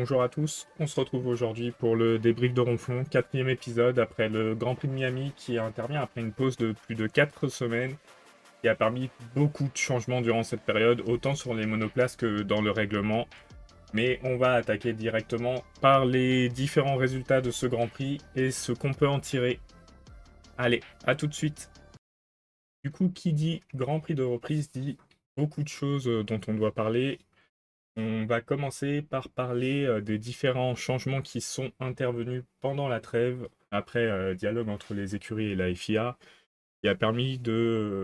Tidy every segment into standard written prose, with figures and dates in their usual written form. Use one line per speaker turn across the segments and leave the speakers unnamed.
Bonjour à tous, on se retrouve aujourd'hui pour le débrief de Ronflon, quatrième épisode après le Grand Prix de Miami qui intervient après une pause de plus de 4 semaines qui a permis beaucoup de changements durant cette période, autant sur les monoplaces que dans le règlement. Mais on va attaquer directement par les différents résultats de ce Grand Prix et ce qu'on peut en tirer. Allez, à tout de suite. Du coup, qui dit Grand Prix de reprise dit beaucoup de choses dont on doit parler. On va commencer par parler des différents changements qui sont intervenus pendant la trêve, après dialogue entre les écuries et la FIA, qui a permis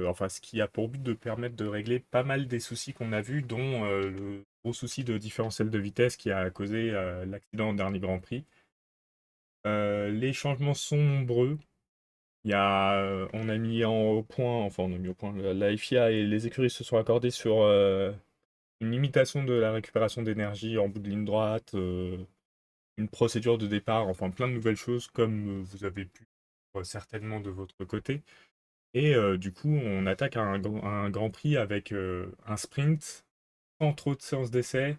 enfin, ce qui a pour but de permettre de régler pas mal des soucis qu'on a vus, dont le gros souci de différentiel de vitesse qui a causé l'accident au dernier Grand Prix. Les changements sont nombreux. On a mis au point, enfin on a mis au point, la FIA et les écuries se sont accordés sur une limitation de la récupération d'énergie en bout de ligne droite, une procédure de départ, enfin plein de nouvelles choses comme vous avez pu certainement de votre côté. Et du coup, on attaque un Grand Prix avec un sprint, sans trop de séances d'essai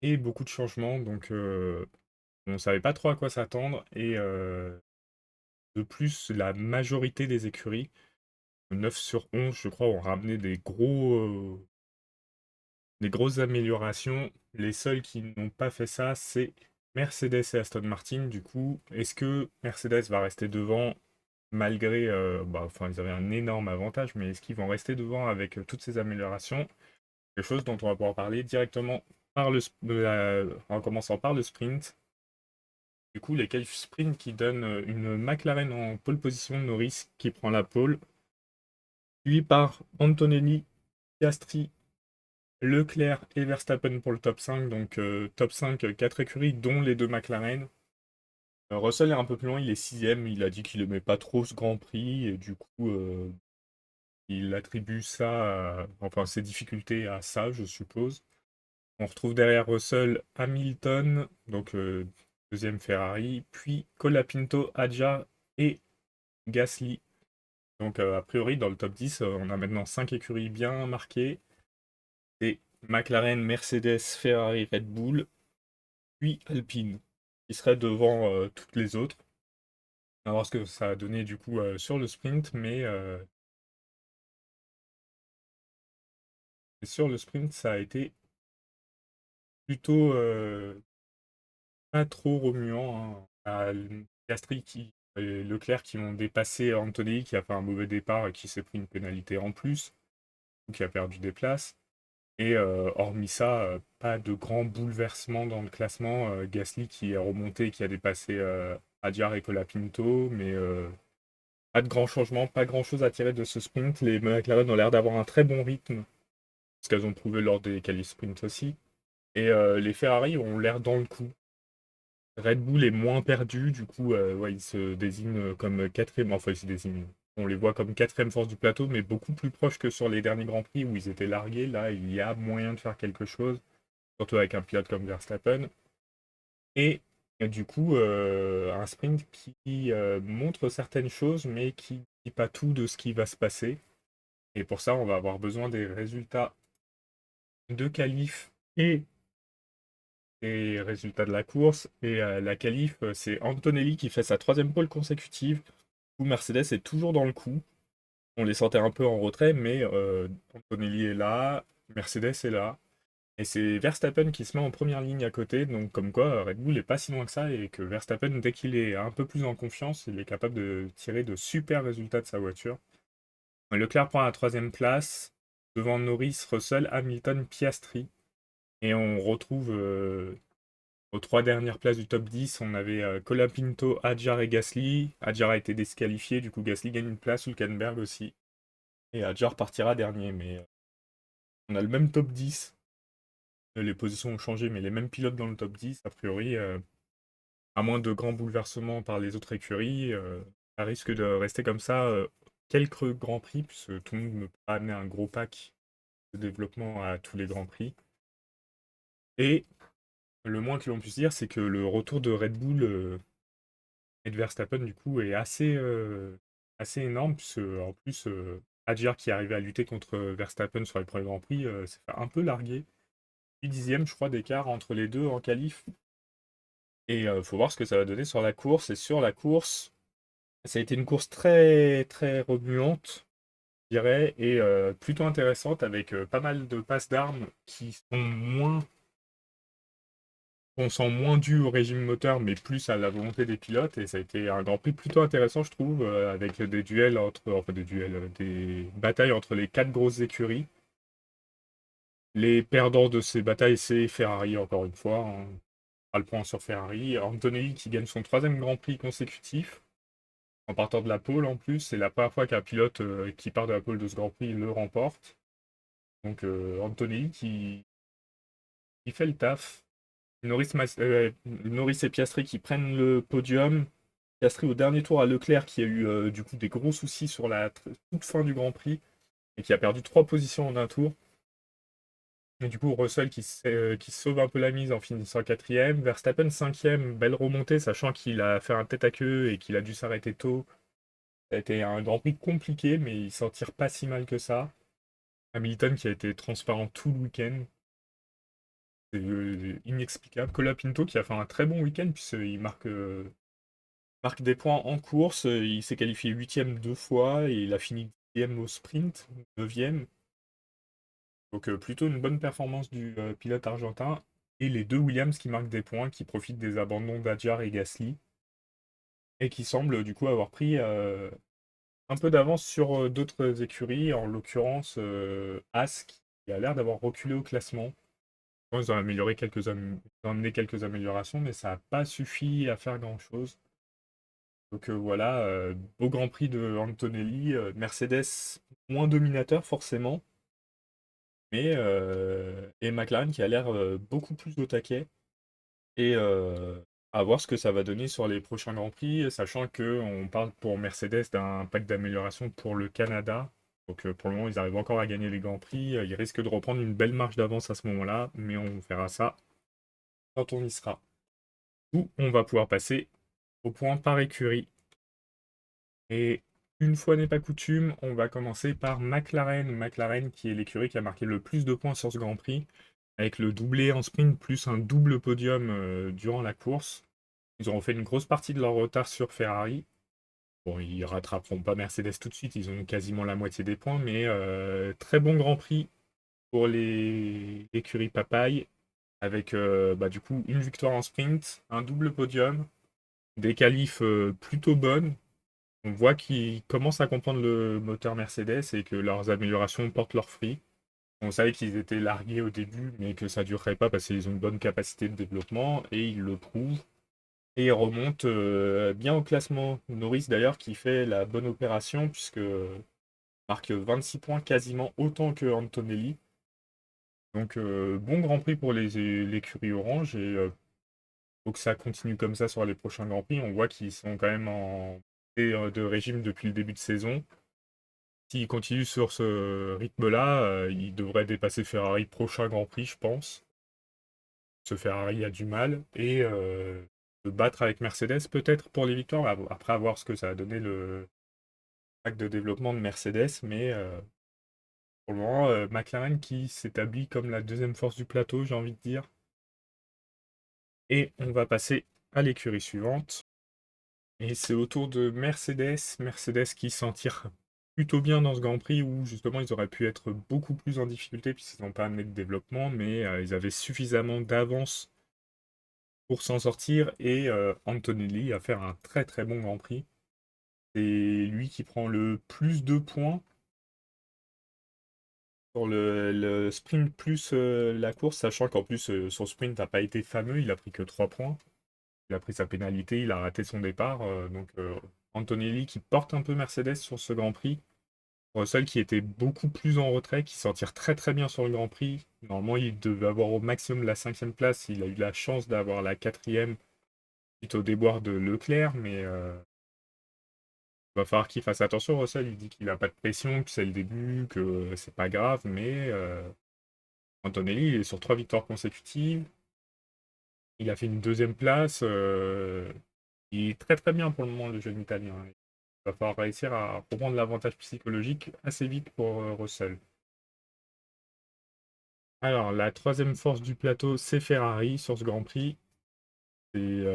et beaucoup de changements. Donc on ne savait pas trop à quoi s'attendre. Et de plus, la majorité des écuries, 9 sur 11 je crois, ont ramené des grosses améliorations. Les seuls qui n'ont pas fait ça, c'est Mercedes et Aston Martin. Du coup, est-ce que Mercedes va rester devant malgré, enfin, ils avaient un énorme avantage, mais est-ce qu'ils vont rester devant avec toutes ces améliorations? Quelque chose dont on va pouvoir parler directement en commençant par le sprint. Du coup, les qualifs sprint qui donnent une McLaren en pole position, Norris qui prend la pole, suivi par Antonelli, Piastri, Leclerc et Verstappen pour le top 5, donc top 5, 4 écuries, dont les deux McLaren. Russell est un peu plus loin, il est sixième, il a dit qu'il aimait pas trop ce Grand Prix, et du coup, il attribue ça, enfin ses difficultés à ça, je suppose. On retrouve derrière Russell Hamilton, donc deuxième Ferrari, puis Colapinto, Hadjar et Gasly. Donc a priori, dans le top 10, on a maintenant 5 écuries bien marquées. C'est McLaren, Mercedes, Ferrari, Red Bull, puis Alpine, qui serait devant toutes les autres. On va voir ce que ça a donné du coup sur le sprint, mais sur le sprint, ça a été plutôt pas trop remuant, hein. Piastri et Leclerc qui ont dépassé Antonelli, qui a fait un mauvais départ et qui s'est pris une pénalité en plus, ou qui a perdu des places. Et hormis ça, pas de grand bouleversement dans le classement. Gasly qui est remonté, qui a dépassé Hadjar et Colapinto, mais pas de grands changements, pas grand chose à tirer de ce sprint. Les McLaren ont l'air d'avoir un très bon rythme, ce qu'elles ont prouvé lors des qualifs sprint aussi. Et les Ferrari ont l'air dans le coup. Red Bull est moins perdu, du coup, ouais, ils se désignent comme quatrième, enfin, ils se désignent. On les voit comme quatrième force du plateau, mais beaucoup plus proche que sur les derniers Grands Prix où ils étaient largués. Là, il y a moyen de faire quelque chose, surtout avec un pilote comme Verstappen. Et du coup, un sprint qui montre certaines choses, mais qui ne dit pas tout de ce qui va se passer. Et pour ça, on va avoir besoin des résultats de qualif et des résultats de la course. Et la qualif, c'est Antonelli qui fait sa troisième pole consécutive, où Mercedes est toujours dans le coup. On les sentait un peu en retrait, mais Antonelli est là, Mercedes est là. Et c'est Verstappen qui se met en première ligne à côté, donc comme quoi Red Bull est pas si loin que ça, et que Verstappen, dès qu'il est un peu plus en confiance, il est capable de tirer de super résultats de sa voiture. Leclerc prend la troisième place, devant Norris, Russell, Hamilton, Piastri. Et on retrouve aux trois dernières places du top 10, on avait Colapinto, Hadjar et Gasly. Hadjar a été disqualifié, du coup Gasly gagne une place, Hülkenberg aussi. Et Hadjar partira dernier, mais on a le même top 10. Les positions ont changé, mais les mêmes pilotes dans le top 10, a priori, à moins de grands bouleversements par les autres écuries, ça risque de rester comme ça quelques grands prix, puisque tout le monde ne peut pas amener un gros pack de développement à tous les grands prix. Et le moins que l'on puisse dire, c'est que le retour de Red Bull et de Verstappen, du coup, est assez énorme, puisque en plus, Hadjar qui arrivait à lutter contre Verstappen sur les premiers grands prix s'est fait un peu larguer. 8 dixièmes, je crois, d'écart entre les deux en qualif. Et faut voir ce que ça va donner sur la course. Et sur la course, ça a été une course très très remuante, je dirais, et plutôt intéressante avec pas mal de passes d'armes qui sont moins, on sent moins dû au régime moteur, mais plus à la volonté des pilotes. Et ça a été un Grand Prix plutôt intéressant, je trouve, avec des duels entre, enfin des duels, des batailles entre les quatre grosses écuries. Les perdants de ces batailles, c'est Ferrari, encore une fois, hein. On fera le point sur Ferrari. Antonelli qui gagne son troisième Grand Prix consécutif, en partant de la pole en plus. C'est la première fois qu'un pilote qui part de la pole de ce Grand Prix le remporte. Donc Antonelli qui fait le taf. Norris et Piastri qui prennent le podium. Piastri au dernier tour à Leclerc qui a eu du coup des gros soucis sur la toute fin du Grand Prix et qui a perdu 3 positions en un tour. Et du coup, Russell qui sauve un peu la mise en finissant quatrième. Verstappen cinquième, belle remontée, sachant qu'il a fait un tête à queue et qu'il a dû s'arrêter tôt. Ça a été un Grand Prix compliqué, mais il s'en tire pas si mal que ça. Hamilton qui a été transparent tout le week-end. C'est inexplicable. Colapinto qui a fait un très bon week-end puisqu'il marque des points en course. Il s'est qualifié huitième 2 fois et il a fini 10e au sprint, 9e. Donc plutôt une bonne performance du pilote argentin. Et les deux Williams qui marquent des points, qui profitent des abandons d'Adjar et Gasly. Et qui semblent du coup avoir pris un peu d'avance sur d'autres écuries, en l'occurrence As qui a l'air d'avoir reculé au classement. Ils ont ils ont amené quelques améliorations, mais ça n'a pas suffi à faire grand-chose. Donc voilà, beau Grand Prix de Antonelli, Mercedes moins dominateur forcément, mais et McLaren qui a l'air beaucoup plus au taquet. Et à voir ce que ça va donner sur les prochains Grands Prix, sachant que on parle pour Mercedes d'un pack d'amélioration pour le Canada. Donc pour le moment, ils arrivent encore à gagner les Grands Prix. Ils risquent de reprendre une belle marge d'avance à ce moment-là, mais on verra ça quand on y sera. Où on va pouvoir passer au point par écurie. Et une fois n'est pas coutume, on va commencer par McLaren. McLaren qui est l'écurie qui a marqué le plus de points sur ce Grand Prix, avec le doublé en sprint plus un double podium durant la course. Ils auront fait une grosse partie de leur retard sur Ferrari. Bon, ils rattraperont pas Mercedes tout de suite, ils ont quasiment la moitié des points, mais très bon Grand Prix pour les écuries Papaye, avec bah, du coup une victoire en sprint, un double podium, des qualifs plutôt bonnes. On voit qu'ils commencent à comprendre le moteur Mercedes et que leurs améliorations portent leurs fruits. On savait qu'ils étaient largués au début, mais que ça ne durerait pas parce qu'ils ont une bonne capacité de développement et ils le prouvent. Et ils remontent bien au classement. Norris d'ailleurs qui fait la bonne opération puisque marque 26 points, quasiment autant que Antonelli. Donc bon Grand Prix pour l'écurie Orange et faut que ça continue comme ça sur les prochains Grands Prix. On voit qu'ils sont quand même en de régime depuis le début de saison. S'ils continuent sur ce rythme-là, ils devraient dépasser Ferrari prochain Grand Prix, je pense. Ce Ferrari a du mal. Et se battre avec Mercedes peut-être pour les victoires. Après, à voir ce que ça a donné le pack de développement de Mercedes. Mais pour le moment, McLaren qui s'établit comme la deuxième force du plateau, j'ai envie de dire. Et on va passer à l'écurie suivante. Et c'est au tour de Mercedes. Mercedes qui s'en tire plutôt bien dans ce Grand Prix où justement ils auraient pu être beaucoup plus en difficulté puisqu'ils n'ont pas amené de développement, mais ils avaient suffisamment d'avance pour s'en sortir et Antonelli a fait un très très bon Grand Prix. C'est lui qui prend le plus de points sur le sprint plus la course, sachant qu'en plus son sprint n'a pas été fameux, il a pris que 3 points. Il a pris sa pénalité, il a raté son départ. Donc Antonelli qui porte un peu Mercedes sur ce Grand Prix. Russell qui était beaucoup plus en retrait, qui s'en tire très très bien sur le Grand Prix. Normalement, il devait avoir au maximum la cinquième place. Il a eu la chance d'avoir la quatrième suite au déboire de Leclerc, mais il va falloir qu'il fasse attention. Russell, il dit qu'il n'a pas de pression, que c'est le début, que c'est pas grave, mais Antonelli, il est sur 3 victoires consécutives. Il a fait une deuxième place. Il est très très bien pour le moment, le jeune Italien. Il va falloir réussir à reprendre l'avantage psychologique assez vite pour Russell. Alors, la troisième force du plateau, c'est Ferrari sur ce Grand Prix. C'est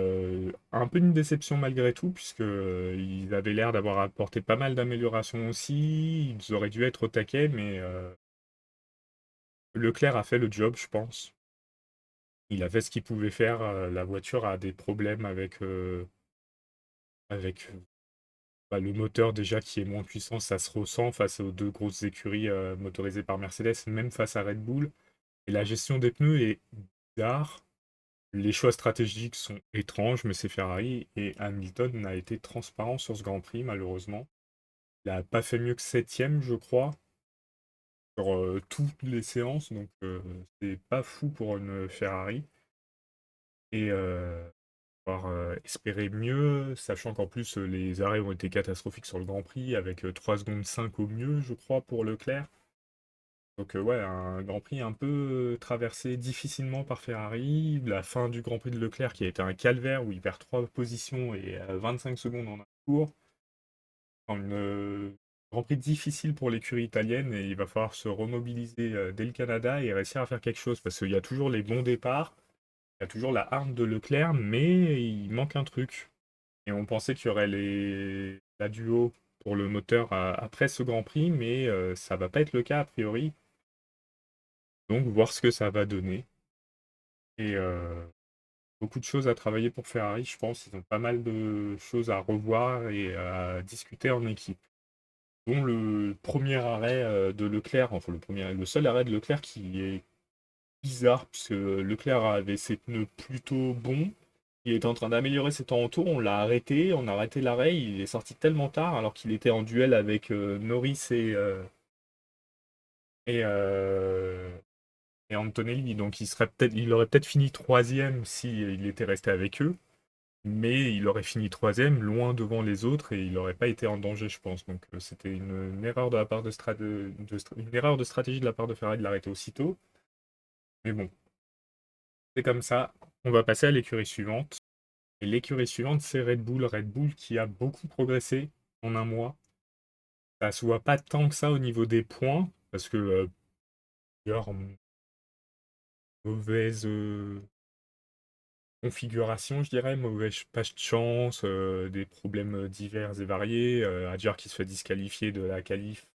un peu une déception malgré tout, puisque ils avaient l'air d'avoir apporté pas mal d'améliorations aussi. Ils auraient dû être au taquet, mais Leclerc a fait le job, je pense. Il a fait ce qu'il pouvait faire. La voiture a des problèmes avec bah, le moteur déjà qui est moins puissant. Ça se ressent face aux deux grosses écuries motorisées par Mercedes, même face à Red Bull. Et la gestion des pneus est bizarre. Les choix stratégiques sont étranges, mais c'est Ferrari et Hamilton a été transparent sur ce Grand Prix, malheureusement. Il n'a pas fait mieux que septième, je crois, sur toutes les séances, donc c'est pas fou pour une Ferrari. Et pouvoir espérer mieux, sachant qu'en plus les arrêts ont été catastrophiques sur le Grand Prix, avec 3 secondes 5 au mieux, je crois, pour Leclerc. Donc ouais, un Grand Prix un peu traversé difficilement par Ferrari. La fin du Grand Prix de Leclerc qui a été un calvaire où il perd 3 positions et 25 secondes en un tour. Un Grand Prix difficile pour l'écurie italienne et il va falloir se remobiliser dès le Canada et réussir à faire quelque chose parce qu'il y a toujours les bons départs, il y a toujours la hargne de Leclerc, mais il manque un truc. Et on pensait qu'il y aurait la duo pour le moteur après ce Grand Prix, mais ça va pas être le cas a priori. Donc voir ce que ça va donner. Et beaucoup de choses à travailler pour Ferrari, je pense. Ils ont pas mal de choses à revoir et à discuter en équipe. Dont le premier arrêt de Leclerc, enfin le seul arrêt de Leclerc qui est bizarre, puisque Leclerc avait ses pneus plutôt bons. Il était en train d'améliorer ses temps en tour, on a arrêté l'arrêt, il est sorti tellement tard alors qu'il était en duel avec Norris et, euh, et Antonelli. Donc il aurait peut-être fini troisième s'il était resté avec eux, mais il aurait fini troisième, loin devant les autres, et il n'aurait pas été en danger, je pense. Donc c'était une erreur de la part une erreur de stratégie de la part de Ferrari de l'arrêter aussitôt. Mais bon, c'est comme ça. On va passer à l'écurie suivante. Et l'écurie suivante, c'est Red Bull. Red Bull qui a beaucoup progressé en un mois. Ça se voit pas tant que ça au niveau des points, parce que d'ailleurs, mauvaise configuration, je dirais, mauvaise pas de chance, des problèmes divers et variés. Hadjar qui se fait disqualifier de la qualif,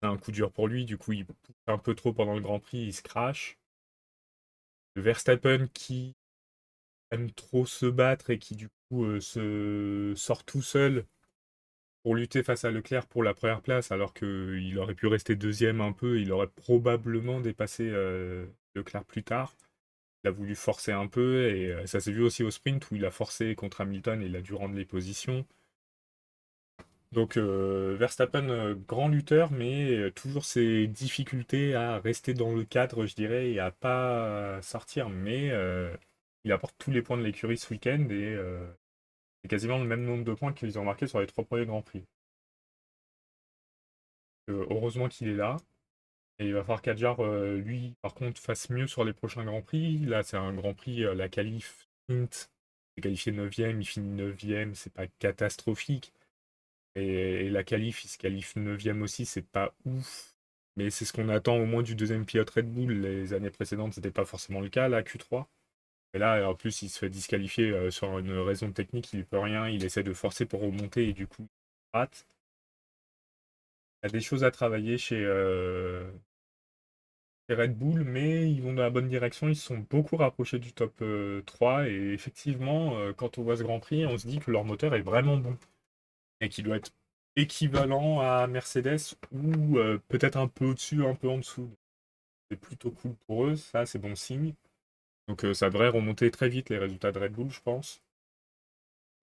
c'est un coup dur pour lui, du coup il pousse un peu trop pendant le Grand Prix, il se crache. Le Verstappen qui aime trop se battre et qui du coup se sort tout seul pour lutter face à Leclerc pour la première place, alors qu'il aurait pu rester deuxième un peu, il aurait probablement dépassé Leclerc plus tard. Il a voulu forcer un peu et ça s'est vu aussi au sprint où il a forcé contre Hamilton et il a dû rendre les positions. Donc Verstappen, grand lutteur, mais toujours ses difficultés à rester dans le cadre, je dirais, et à pas sortir. Mais il apporte tous les points de l'écurie ce week-end et c'est quasiment le même nombre de points qu'ils ont marqué sur les 3 premiers Grands Prix. Heureusement qu'il est là. Et il va falloir qu'Adjar, lui, par contre, fasse mieux sur les prochains Grands Prix. Là, c'est un Grand Prix, la qualif sprint. Il est qualifié 9e, il finit 9e, c'est pas catastrophique. Et la qualif, il se qualifie 9e aussi, c'est pas ouf. Mais c'est ce qu'on attend au moins du deuxième pilote Red Bull. Les années précédentes, c'était pas forcément le cas, là, Q3. Et là, en plus, il se fait disqualifier sur une raison technique, il peut rien, il essaie de forcer pour remonter et du coup, il rate. Il y a des choses à travailler chez Red Bull, mais ils vont dans la bonne direction, ils se sont beaucoup rapprochés du top 3 et effectivement, quand on voit ce Grand Prix, on se dit que leur moteur est vraiment bon et qu'il doit être équivalent à Mercedes ou peut-être un peu au-dessus, un peu en dessous. C'est plutôt cool pour eux, ça c'est bon signe. Donc ça devrait remonter très vite les résultats de Red Bull, je pense.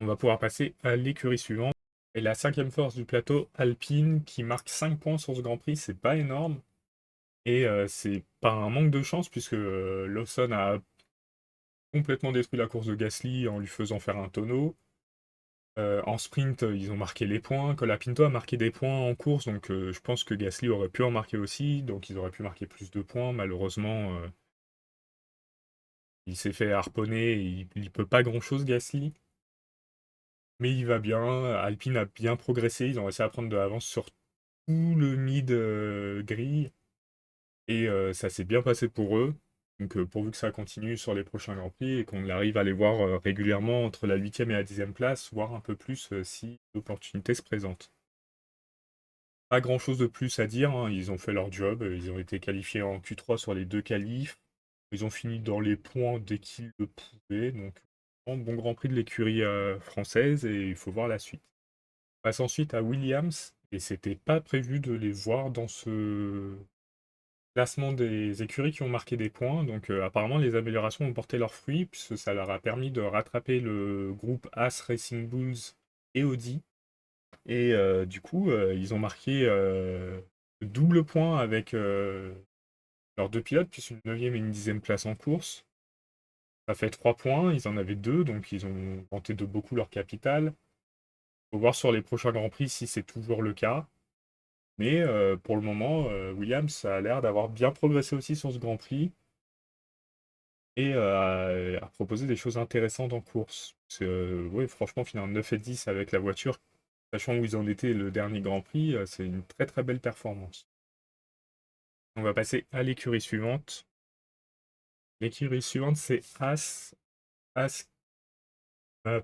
On va pouvoir passer à l'écurie suivante. Et la cinquième force du plateau, Alpine, qui marque 5 points sur ce Grand Prix, c'est pas énorme. Et c'est pas un manque de chance, puisque Lawson a complètement détruit la course de Gasly en lui faisant faire un tonneau. En sprint, ils ont marqué les points. Colapinto a marqué des points en course, donc je pense que Gasly aurait pu en marquer aussi. Donc ils auraient pu marquer plus de points. Malheureusement, il s'est fait harponner et il peut pas grand-chose, Gasly. Mais il va bien. Alpine a bien progressé. Ils ont réussi à prendre de l'avance sur tout le mid grille. Et ça s'est bien passé pour eux. Donc pourvu que ça continue sur les prochains Grands Prix et qu'on arrive à les voir régulièrement entre la 8e et la 10e place, voire un peu plus si l'opportunité se présente. Pas grand-chose de plus à dire, hein. Ils ont fait leur job, ils ont été qualifiés en Q3 sur les deux qualifs. Ils ont fini dans les points dès qu'ils le pouvaient. Donc bon Grand Prix de l'écurie française et il faut voir la suite. On passe ensuite à Williams et c'était pas prévu de les voir dans ce classement des écuries qui ont marqué des points. Donc apparemment les améliorations ont porté leurs fruits puisque ça leur a permis de rattraper le groupe As Racing Bulls et Audi. Et du coup ils ont marqué double point avec leurs deux pilotes, puisqu'une 9e et une 10e place en course. Ça fait 3 points, ils en avaient 2, donc ils ont augmenté de beaucoup leur capital. Faut voir sur les prochains Grands Prix si c'est toujours le cas. Mais pour le moment, Williams a l'air d'avoir bien progressé aussi sur ce Grand Prix et à proposer des choses intéressantes en course. Oui, franchement, finir 9 et 10 avec la voiture, sachant où ils en étaient le dernier Grand Prix, c'est une très très belle performance. On va passer à l'écurie suivante. L'écurie suivante, c'est As. As m'a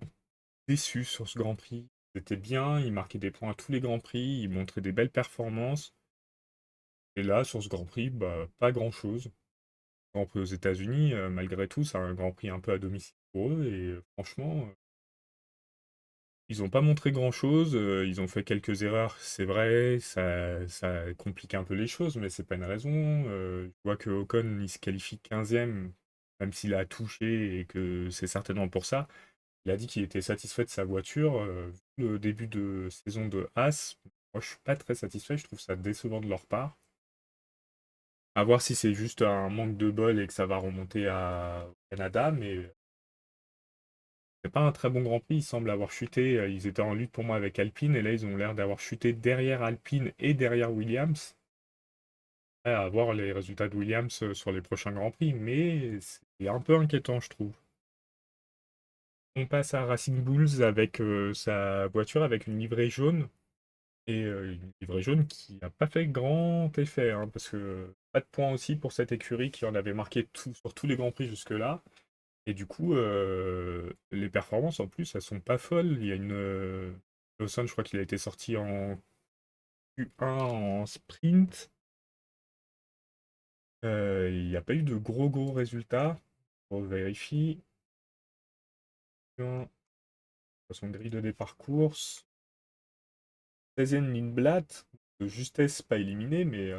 déçu sur ce Grand Prix. C'était bien, il marquait des points à tous les Grands Prix, il montrait des belles performances. Et là, sur ce Grand Prix, bah, pas grand-chose. Grand Prix aux États-Unis, malgré tout, c'est un Grand Prix un peu à domicile pour eux. Et franchement, ils n'ont pas montré grand-chose. Ils ont fait quelques erreurs, c'est vrai. Ça complique un peu les choses, mais c'est pas une raison. Je vois que Ocon, il se qualifie 15e, même s'il a touché et que c'est certainement pour ça. Il a dit qu'il était satisfait de sa voiture. Vu le début de saison de Haas, moi je suis pas très satisfait. Je trouve ça décevant de leur part. À voir si c'est juste un manque de bol et que ça va remonter au Canada, mais c'est pas un très bon Grand Prix. Ils semblent avoir chuté. Ils étaient en lutte pour moi avec Alpine et là ils ont l'air d'avoir chuté derrière Alpine et derrière Williams. À voir les résultats de Williams sur les prochains Grands Prix, mais c'est un peu inquiétant, je trouve. On passe à Racing Bulls avec sa voiture avec une livrée jaune. Et une livrée jaune qui n'a pas fait grand effet, hein, parce que pas de points aussi pour cette écurie qui en avait marqué sur tous les Grands Prix jusque-là. Et du coup, les performances en plus, elles sont pas folles. Il y a une. Lawson, je crois qu'il a été sorti en Q1 en sprint. Il n'y a pas eu de gros résultats. On vérifie. Q1, son grille de départ course. 16e Lindblad, de justesse pas éliminé, mais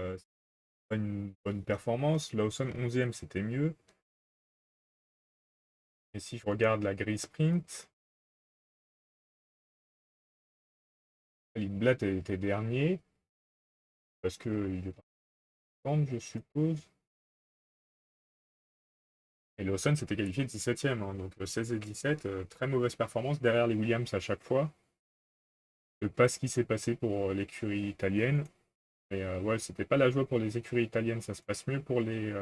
pas une bonne performance. Lawson 11e, c'était mieux. Et si je regarde la grille sprint, Lindblad était dernier, parce qu'il est parti, je suppose. Et Lawson s'était qualifié 17e, hein, donc 16 et 17, très mauvaise performance derrière les Williams à chaque fois. Pas ce qui s'est passé pour l'écurie italienne. Mais ouais, c'était pas la joie pour les écuries italiennes, ça se passe mieux pour les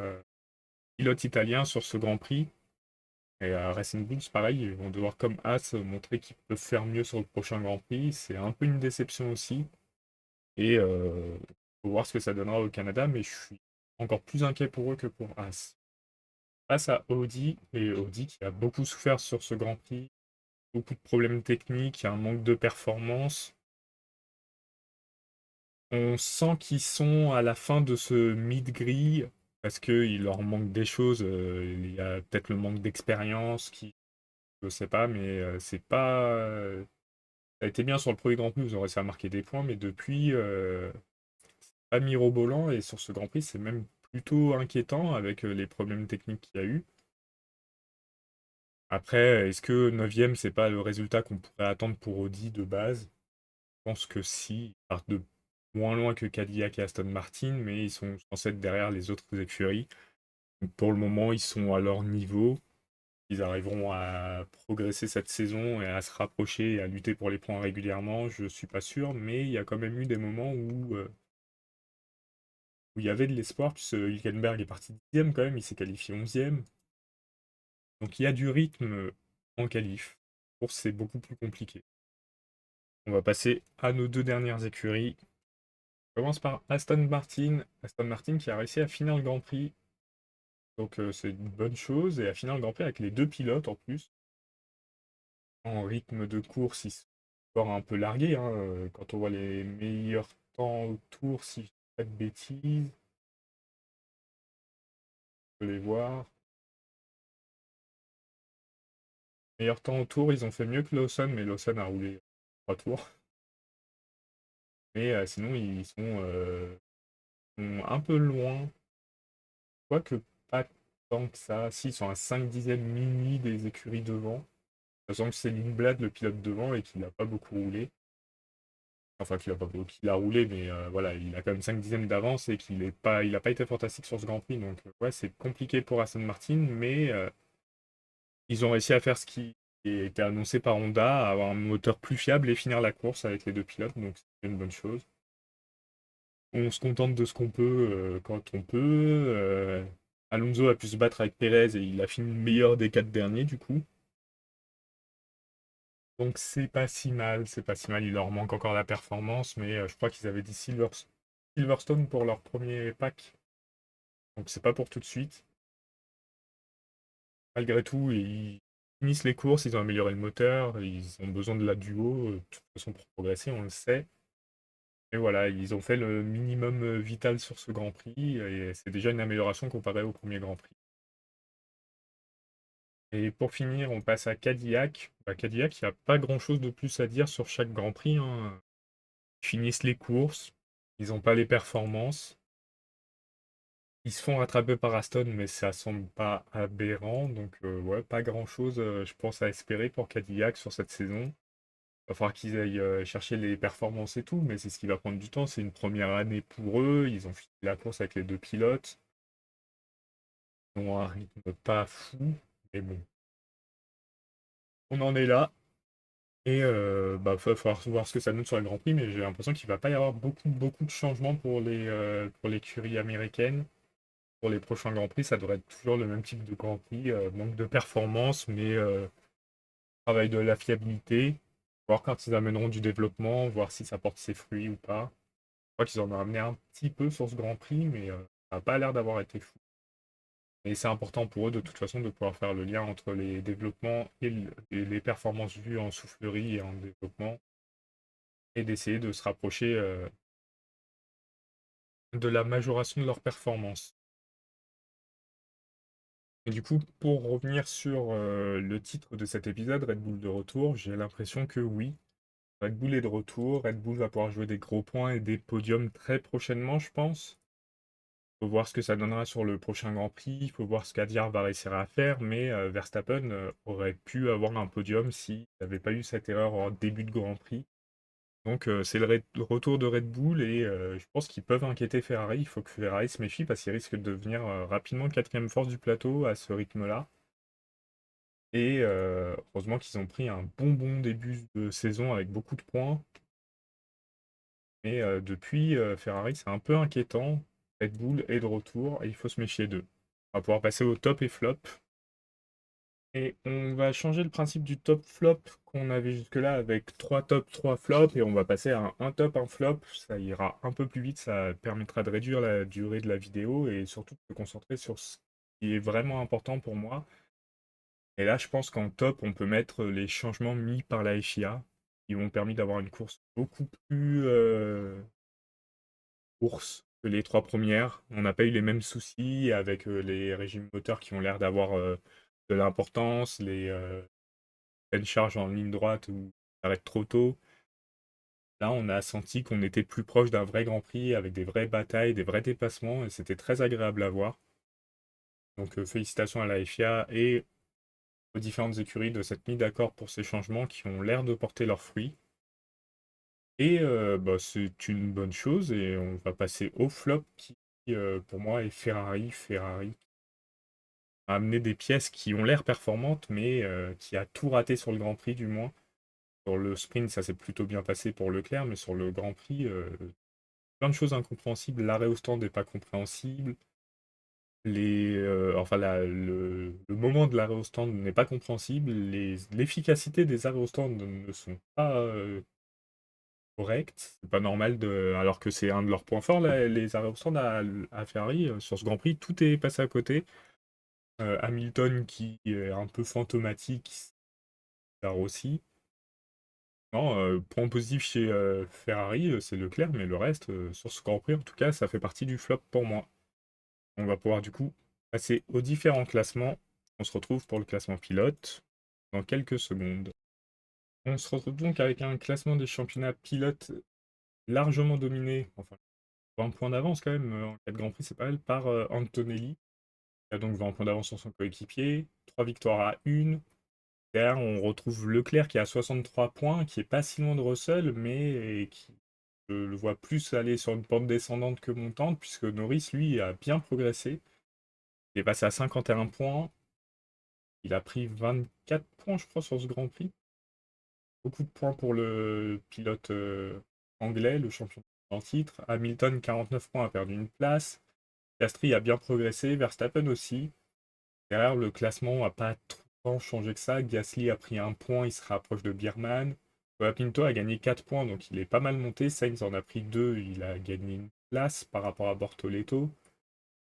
pilotes italiens sur ce Grand Prix. Et à Racing Bulls, pareil, ils vont devoir, comme As, montrer qu'ils peuvent faire mieux sur le prochain Grand Prix. C'est un peu une déception aussi. Et faut voir ce que ça donnera au Canada, mais je suis encore plus inquiet pour eux que pour As. Face à Audi, et Audi qui a beaucoup souffert sur ce Grand Prix, beaucoup de problèmes techniques, un manque de performance. On sent qu'ils sont à la fin de ce mid-grille parce qu'il leur manque des choses. Il y a peut-être le manque d'expérience qui, je sais pas, mais c'est pas. Ça a été bien sur le premier Grand Prix, vous aurez réussi à marquer des points, mais depuis, c'est pas mirobolant et sur ce Grand Prix, c'est même plutôt inquiétant avec les problèmes techniques qu'il y a eu. Après, est-ce que 9e, c'est pas le résultat qu'on pourrait attendre pour Audi de base? Je pense que si, ils partent de moins loin que Cadillac et Aston Martin, mais ils sont censés être derrière les autres écuries. Donc pour le moment, ils sont à leur niveau. Ils arriveront à progresser cette saison et à se rapprocher et à lutter pour les points régulièrement, je suis pas sûr, mais il y a quand même eu des moments où il y avait de l'espoir, puisque Hülkenberg est parti 10e quand même, il s'est qualifié 11e. Donc il y a du rythme en qualif. Pour c'est beaucoup plus compliqué. On va passer à nos deux dernières écuries. commence par Aston Martin. Aston Martin qui a réussi à finir le Grand Prix. Donc c'est une bonne chose. Et à finir le Grand Prix avec les deux pilotes en plus. En rythme de course, ils sont encore un peu largués, hein, quand on voit les meilleurs temps au tour, si je dis pas de bêtises, on peut les voir. Meilleurs temps au tour, ils ont fait mieux que Lawson, mais Lawson a roulé 3 tours. Mais sinon, ils sont un peu loin. Quoique pas tant que ça. Si, ils sont à 5 dixièmes mini des écuries devant. Sachant que c'est Lindblad, le pilote devant, et qu'il n'a pas beaucoup roulé. Enfin, qu'il a roulé, mais voilà, il a quand même 5 dixièmes d'avance et il a pas été fantastique sur ce Grand Prix. Donc, ouais, c'est compliqué pour Aston Martin, mais ils ont réussi à faire ce qui était annoncé par Honda, à avoir un moteur plus fiable et finir la course avec les deux pilotes. Donc, c'est une bonne chose. On se contente de ce qu'on peut quand on peut. Alonso a pu se battre avec Perez et il a fini meilleur des 4 derniers, du coup. Donc, c'est pas si mal, c'est pas si mal. Il leur manque encore la performance, mais je crois qu'ils avaient dit Silverstone pour leur premier pack. Donc c'est pas pour tout de suite. Malgré tout, ils finissent les courses, ils ont amélioré le moteur, ils ont besoin de la duo, de toute façon pour progresser, on le sait. Et voilà, ils ont fait le minimum vital sur ce Grand Prix, et c'est déjà une amélioration comparée au premier Grand Prix. Et pour finir, on passe à Cadillac. Cadillac, il n'y a pas grand-chose de plus à dire sur chaque Grand Prix, hein. Ils finissent les courses, ils n'ont pas les performances. Ils se font rattraper par Aston, mais ça semble pas aberrant. Donc, ouais, pas grand-chose, je pense, à espérer pour Cadillac sur cette saison. Il va falloir qu'ils aillent chercher les performances et tout, mais c'est ce qui va prendre du temps. C'est une première année pour eux. Ils ont fini la course avec les deux pilotes. Ils ont un rythme pas fou, mais bon, on en est là. Et va falloir voir ce que ça donne sur le Grand Prix, mais j'ai l'impression qu'il va pas y avoir beaucoup de changements pour l'écurie américaine. Pour les prochains Grands Prix, ça devrait être toujours le même type de Grand Prix. Manque de performance, mais travail de la fiabilité. Voir quand ils amèneront du développement, voir si ça porte ses fruits ou pas. Je crois qu'ils en ont amené un petit peu sur ce Grand Prix, mais ça n'a pas l'air d'avoir été fou. Et c'est important pour eux de toute façon de pouvoir faire le lien entre les développements et les performances vues en soufflerie et en développement, et d'essayer de se rapprocher de la majoration de leurs performances. Et du coup, pour revenir sur le titre de cet épisode, Red Bull de retour, j'ai l'impression que oui, Red Bull est de retour. Red Bull va pouvoir jouer des gros points et des podiums très prochainement, je pense. Il faut voir ce que ça donnera sur le prochain Grand Prix. Il faut voir ce qu'Adiar va réussir à faire. Mais Verstappen aurait pu avoir un podium s'il n'avait pas eu cette erreur en début de Grand Prix. Donc c'est le retour de Red Bull et je pense qu'ils peuvent inquiéter Ferrari. Il faut que Ferrari se méfie parce qu'il risque de devenir rapidement quatrième force du plateau à ce rythme-là. Et heureusement qu'ils ont pris un bon début de saison avec beaucoup de points. Mais depuis, Ferrari, c'est un peu inquiétant. Red Bull est de retour et il faut se méfier d'eux. On va pouvoir passer au top et flop. Et on va changer le principe du top flop qu'on avait jusque-là avec 3 tops, 3 flops. Et on va passer à un top, un flop. Ça ira un peu plus vite. Ça permettra de réduire la durée de la vidéo et surtout de se concentrer sur ce qui est vraiment important pour moi. Et là, je pense qu'en top, on peut mettre les changements mis par la FIA qui ont permis d'avoir une course beaucoup plus course que les 3 premières. On n'a pas eu les mêmes soucis avec les régimes moteurs qui ont l'air d'avoir de l'importance, les pleines charges en ligne droite ou s'arrêtent trop tôt. Là, on a senti qu'on était plus proche d'un vrai Grand Prix avec des vraies batailles, des vrais dépassements et c'était très agréable à voir. Donc félicitations à la FIA et aux différentes écuries de s'être mis d'accord pour ces changements qui ont l'air de porter leurs fruits. Et c'est une bonne chose et on va passer au flop qui, pour moi, est Ferrari. Ferrari a amené des pièces qui ont l'air performantes, mais qui a tout raté sur le Grand Prix du moins. Sur le sprint, ça s'est plutôt bien passé pour Leclerc, mais sur le Grand Prix, plein de choses incompréhensibles. L'arrêt au stand n'est pas compréhensible. Le moment de l'arrêt au stand n'est pas compréhensible. L'efficacité des arrêts au stand ne sont pas correct. C'est pas normal alors que c'est un de leurs points forts, là, les arrêts au stand à Ferrari. Sur ce Grand Prix, tout est passé à côté. Hamilton qui est un peu fantomatique, aussi. Non, point positif chez Ferrari, c'est Leclerc, mais le reste, sur ce Grand Prix, en tout cas, ça fait partie du flop pour moi. On va pouvoir du coup passer aux différents classements. On se retrouve pour le classement pilote dans quelques secondes. On se retrouve donc avec un classement des championnats pilotes largement dominé, enfin 20 points d'avance quand même, en cas de Grand Prix, c'est pas mal, par Antonelli. Il a donc 20 points d'avance sur son coéquipier, 3 victoires à 1. Derrière, on retrouve Leclerc qui a 63 points, qui est pas si loin de Russell, mais qui je le vois plus aller sur une pente descendante que montante, puisque Norris, lui, a bien progressé. Il est passé à 51 points. Il a pris 24 points, je crois, sur ce Grand Prix. Beaucoup de points pour le pilote anglais, le champion en titre. Hamilton, 49 points, a perdu une place. Piastri a bien progressé, Verstappen aussi. Derrière, le classement n'a pas trop changé que ça. Gasly a pris un point, il se rapproche de Biermann. Pinto a gagné 4 points, donc il est pas mal monté. Sainz en a pris 2, il a gagné une place par rapport à Bortoleto.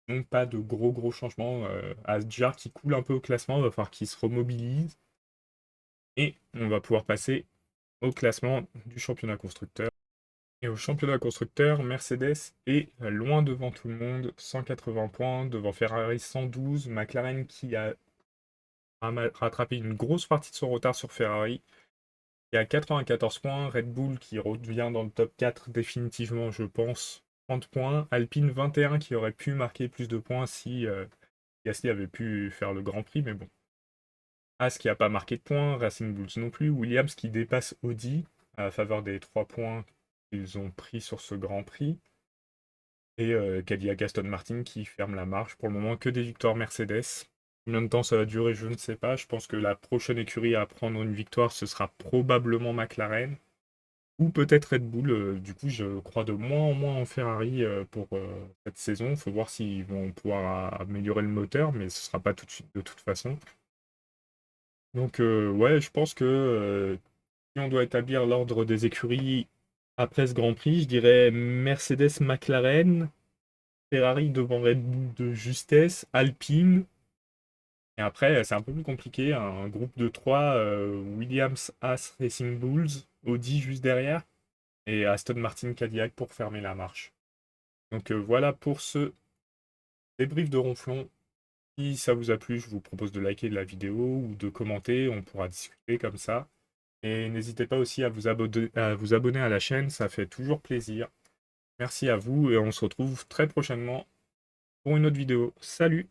Donc pas de gros changements. Asjar qui coule un peu au classement, il va falloir qu'il se remobilise. Et on va pouvoir passer au classement du championnat constructeur. Et au championnat constructeur, Mercedes est loin devant tout le monde, 180 points, devant Ferrari 112, McLaren qui a rattrapé une grosse partie de son retard sur Ferrari, qui a 94 points, Red Bull qui revient dans le top 4 définitivement, je pense, 30 points, Alpine 21 qui aurait pu marquer plus de points si Gasly avait pu faire le Grand Prix, mais bon. As qui n'a pas marqué de points, Racing Bulls non plus, Williams qui dépasse Audi à faveur des 3 points qu'ils ont pris sur ce Grand Prix. Et Cadillac Aston Martin qui ferme la marche. Pour le moment, que des victoires Mercedes. Combien de temps ça va durer, je ne sais pas. Je pense que la prochaine écurie à prendre une victoire, ce sera probablement McLaren. Ou peut-être Red Bull. Du coup, je crois de moins en moins en Ferrari pour cette saison. Il faut voir s'ils vont pouvoir améliorer le moteur, mais ce ne sera pas tout de suite de toute façon. Donc ouais, je pense que si on doit établir l'ordre des écuries après ce Grand Prix, je dirais Mercedes, McLaren, Ferrari devant Red Bull de justesse, Alpine. Et après, c'est un peu plus compliqué. Un groupe de 3, Williams, Haas, Racing Bulls, Audi juste derrière, et Aston Martin, Cadillac pour fermer la marche. Donc voilà pour ce débrief de Ronflon. Si ça vous a plu, je vous propose de liker la vidéo ou de commenter, on pourra discuter comme ça. Et n'hésitez pas aussi à vous abonner à la chaîne, ça fait toujours plaisir. Merci à vous et on se retrouve très prochainement pour une autre vidéo. Salut!